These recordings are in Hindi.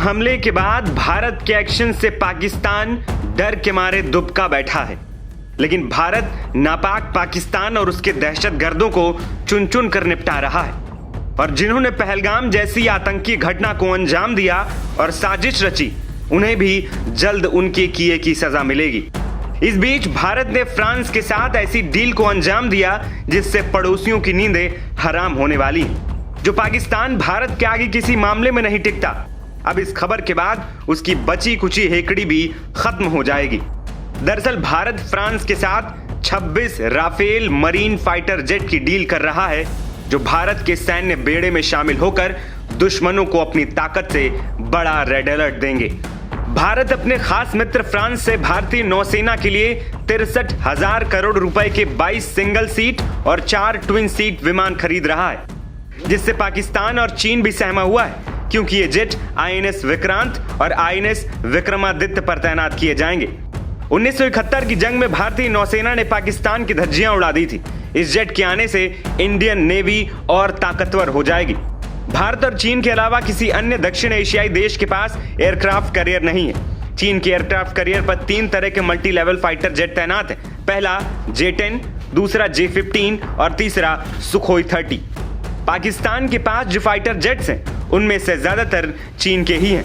हमले के बाद भारत के एक्शन से पाकिस्तान डर के मारे दुबका बैठा है, लेकिन भारत नापाक पाकिस्तान और उसके दहशतगर्दों को चुन चुन कर निपटा रहा है। और जिन्होंने पहलगाम जैसी आतंकी घटना को अंजाम दिया और साजिश रची, उन्हें भी जल्द उनके किए की सजा मिलेगी। इस बीच भारत ने फ्रांस के साथ ऐसी डील को अंजाम दिया जिससे पड़ोसियों की नींदें हराम होने वाली हैं। जो पाकिस्तान भारत के आगे किसी मामले में नहीं टिकता, अब इस खबर के बाद उसकी बची कुची हेकड़ी भी खत्म हो जाएगी। दरअसल भारत फ्रांस के साथ 26 राफेल मरीन फाइटर जेट की डील कर रहा है, जो भारत के सैन्य बेड़े में शामिल होकर दुश्मनों को अपनी ताकत से बड़ा रेड अलर्ट देंगे। भारत अपने खास मित्र फ्रांस से भारतीय नौसेना के लिए 63,000 करोड़ रुपए के 22 सिंगल सीट और 4 ट्विन सीट विमान खरीद रहा है, जिससे पाकिस्तान और चीन भी सहमा हुआ है, क्योंकि ये जेट INS विक्रांत और INS विक्रमादित्य पर तैनात किए जाएंगे। 1971 की जंग में भारतीय नौसेना ने पाकिस्तान की धज्जियां उड़ा दी थी। इस जेट के आने से इंडियन नेवी और ताकतवर हो जाएगी। भारत और चीन के अलावा किसी अन्य दक्षिण एशियाई देश के पास एयरक्राफ्ट कैरियर नहीं है। चीन के एयरक्राफ्ट कैरियर पर 3 तरह के मल्टी लेवल फाइटर जेट तैनात है। पहला J-10, दूसरा J-15 और तीसरा सुखोई 30। पाकिस्तान के पास जो फाइटर जेट्स हैं, उनमें से ज्यादातर चीन के ही हैं।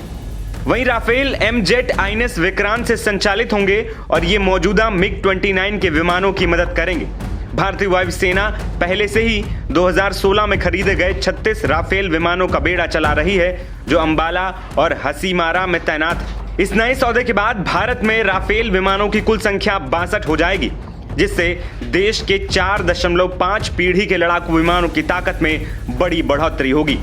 वहीं राफेल M-जेट INS विक्रांत से संचालित होंगे और ये मौजूदा MiG-29 के विमानों की मदद करेंगे। भारतीय वायुसेना पहले से ही 2016 में खरीदे गए 36 राफेल विमानों का बेड़ा चला रही है, जो अंबाला और हसीमारा में तैनात है। इस नए सौदे के बाद भारत में राफेल विमानों की कुल संख्या 62 हो जाएगी, जिससे देश के 4.5 पीढ़ी के लड़ाकू विमानों की ताकत में बड़ी बढ़ोतरी होगी।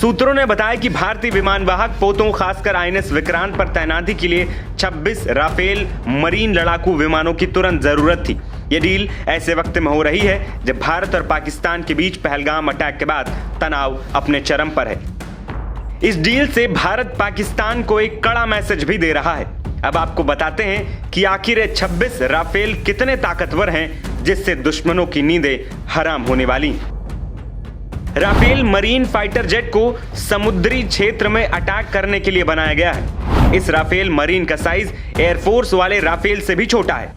सूत्रों ने बताया कि भारतीय विमान वाहक पोतों, खासकर INS विक्रांत पर तैनाती के लिए 26 राफेल मरीन लड़ाकू विमानों की तुरंत जरूरत थी। यह डील ऐसे वक्त में हो रही है जब भारत और पाकिस्तान के बीच पहलगाम अटैक के बाद तनाव अपने चरम पर है। इस डील से भारत पाकिस्तान को एक कड़ा मैसेज भी दे रहा है। अब आपको बताते हैं कि आखिर ये 26 राफेल कितने ताकतवर हैं, जिससे दुश्मनों की नींदें हराम होने वाली। राफेल मरीन फाइटर जेट को समुद्री क्षेत्र में अटैक करने के लिए बनाया गया है। इस राफेल मरीन का साइज एयरफोर्स वाले राफेल से भी छोटा है।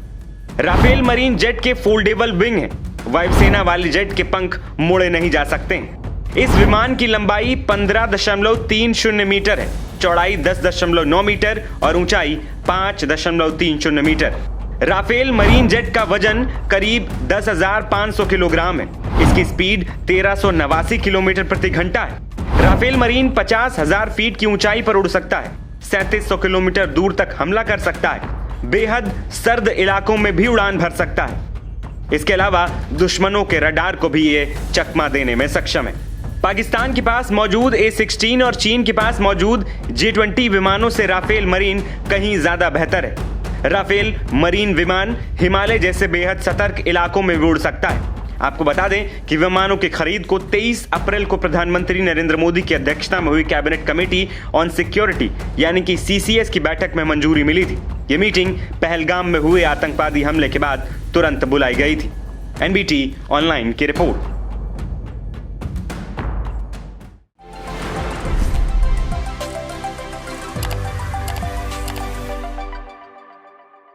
राफेल मरीन जेट के फोल्डेबल विंग हैं। वायुसेना वाले जेट के पंख मोड़े नहीं जा सकते हैं। इस विमान की लंबाई 15.30 मीटर है, चौड़ाई 10.9 मीटर और ऊंचाई 5.30 मीटर। राफेल मरीन जेट का वजन करीब 10,500 किलोग्राम है। इसकी स्पीड 1389 किलोमीटर प्रति घंटा है। राफेल मरीन 50,000 फीट की ऊंचाई पर उड़ सकता है, 3700 किलोमीटर दूर तक हमला कर सकता है, बेहद सर्द इलाकों में भी उड़ान भर सकता है। इसके अलावा दुश्मनों के रडार को भी ये चकमा देने में सक्षम है। पाकिस्तान के पास मौजूद A-16 और चीन के पास मौजूद J-20 विमानों से राफेल मरीन कहीं ज्यादा बेहतर है। राफेल मरीन विमान हिमालय जैसे बेहद सतर्क इलाकों में भी उड़ सकता है। आपको बता दें कि विमानों की खरीद को 23 अप्रैल को प्रधानमंत्री नरेंद्र मोदी की अध्यक्षता में हुई कैबिनेट कमेटी ऑन सिक्योरिटी यानी कि CCS की बैठक में मंजूरी मिली थी। ये मीटिंग पहलगाम में हुए आतंकवादी हमले के बाद तुरंत बुलाई गई थी। NBT ऑनलाइन की रिपोर्ट।